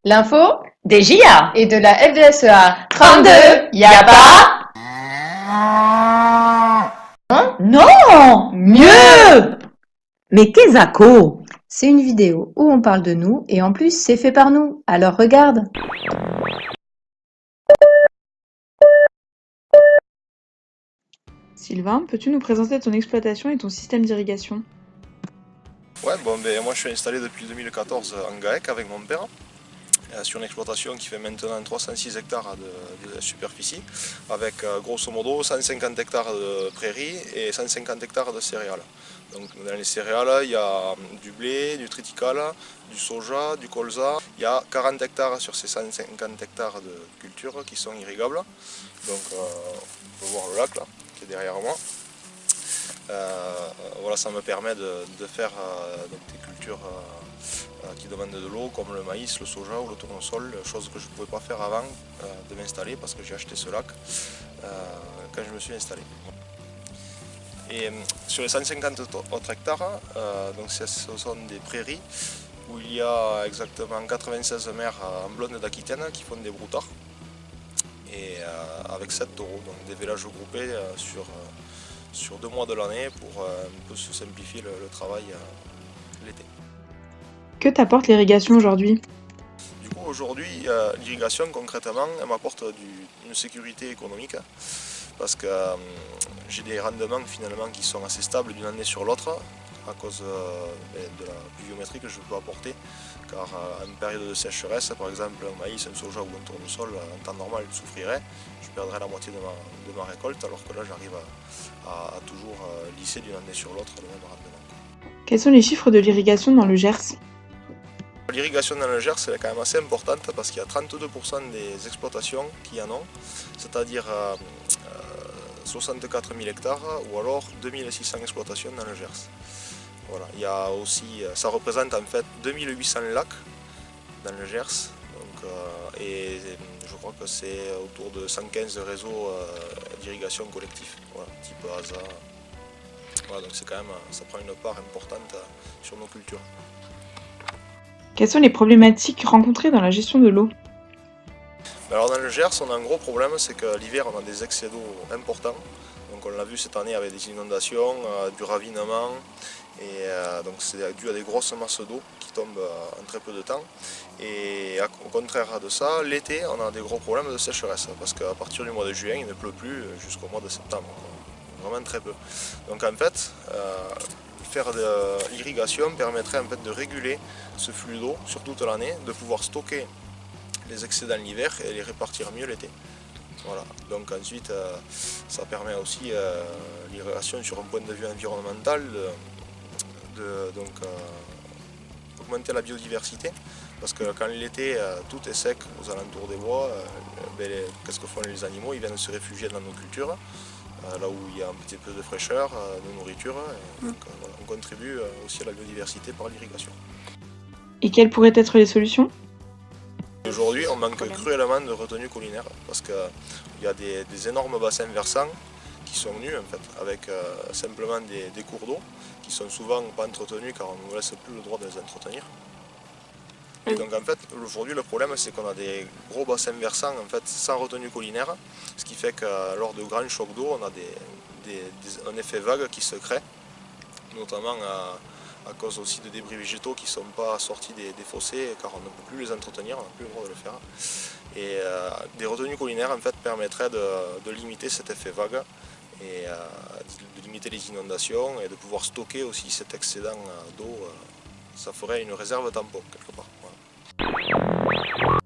L'info Des JA. et de la FDSEA 32, y a pas Non, mieux. Mais qu'est-ce à quoi? C'est une vidéo où on parle de nous et en plus c'est fait par nous. Alors regarde. Sylvain, peux-tu nous présenter ton exploitation et ton système d'irrigation? Ouais, moi je suis installé depuis 2014 en GAEC avec mon père, sur une exploitation qui fait maintenant 306 hectares de superficie, avec grosso modo 150 hectares de prairies et 150 hectares de céréales. Donc dans les céréales, il y a du blé, du triticale, du soja, du colza. Il y a 40 hectares sur ces 150 hectares de culture qui sont irrigables. Donc on peut voir le lac là, qui est derrière moi. Voilà, ça me permet de faire des cultures qui demandent de l'eau, comme le maïs, le soja ou le tournesol, chose que je ne pouvais pas faire avant de m'installer parce que j'ai acheté ce lac quand je me suis installé. Et sur les 150 autres hectares, ce sont des prairies où il y a exactement 96 mères en blonde d'Aquitaine qui font des broutards, et avec 7 taureaux, donc des villages groupés sur 2 mois de l'année pour un peu se simplifier le travail l'été. Que t'apporte l'irrigation aujourd'hui? Du coup aujourd'hui l'irrigation concrètement elle m'apporte une sécurité économique parce que j'ai des rendements finalement qui sont assez stables d'une année sur l'autre à cause de la pluviométrie que je peux apporter, car en période de sécheresse, par exemple un maïs, un soja ou un tournesol, en temps normal souffrirait, je perdrais la moitié de ma récolte, alors que là j'arrive à toujours lisser d'une année sur l'autre le même rendement. Quels sont les chiffres de l'irrigation dans le Gers? L'irrigation dans le Gers est quand même assez importante parce qu'il y a 32% des exploitations qui en ont, c'est-à-dire 64 000 hectares ou alors 2600 exploitations dans le Gers. Voilà. Il y a aussi, ça représente en fait 2800 lacs dans le Gers, donc, et je crois que c'est autour de 115 réseaux d'irrigation collectifs, voilà, type ASA. Voilà, donc c'est quand même, ça prend une part importante sur nos cultures. Quelles sont les problématiques rencontrées dans la gestion de l'eau? Alors dans le Gers, on a un gros problème, c'est que l'hiver on a des excès d'eau importants. Donc on l'a vu cette année avec des inondations, du ravinement, et donc c'est dû à des grosses masses d'eau qui tombent en très peu de temps. Et au contraire de ça, l'été on a des gros problèmes de sécheresse, parce qu'à partir du mois de juin il ne pleut plus jusqu'au mois de septembre, vraiment très peu. Donc en fait, faire de l'irrigation permettrait en fait de réguler ce flux d'eau sur toute l'année, de pouvoir stocker les excédents l'hiver et les répartir mieux l'été. Voilà. Donc ensuite, ça permet aussi l'irrigation sur un point de vue environnemental d'augmenter la biodiversité, parce que quand l'été tout est sec aux alentours des bois, qu'est-ce que font les animaux? Ils viennent se réfugier dans nos cultures, là où il y a un petit peu de fraîcheur, de nourriture, et donc, voilà, on contribue aussi à la biodiversité par l'irrigation. Et quelles pourraient être les solutions? Aujourd'hui, on manque cruellement de retenue collinaire parce qu'il y a des énormes bassins versants qui sont nus en fait, avec simplement des cours d'eau qui sont souvent pas entretenus car on ne nous laisse plus le droit de les entretenir. Et donc en fait, aujourd'hui le problème c'est qu'on a des gros bassins versants en fait, sans retenue collinaire, ce qui fait que lors de grands chocs d'eau, on a un effet vague qui se crée, notamment à cause aussi de débris végétaux qui ne sont pas sortis des fossés, car on ne peut plus les entretenir, on n'a plus le droit de le faire. Et des retenues collinaires en fait, permettraient de limiter cet effet vague et de limiter les inondations et de pouvoir stocker aussi cet excédent d'eau. Ça ferait une réserve tampon quelque part. Voilà.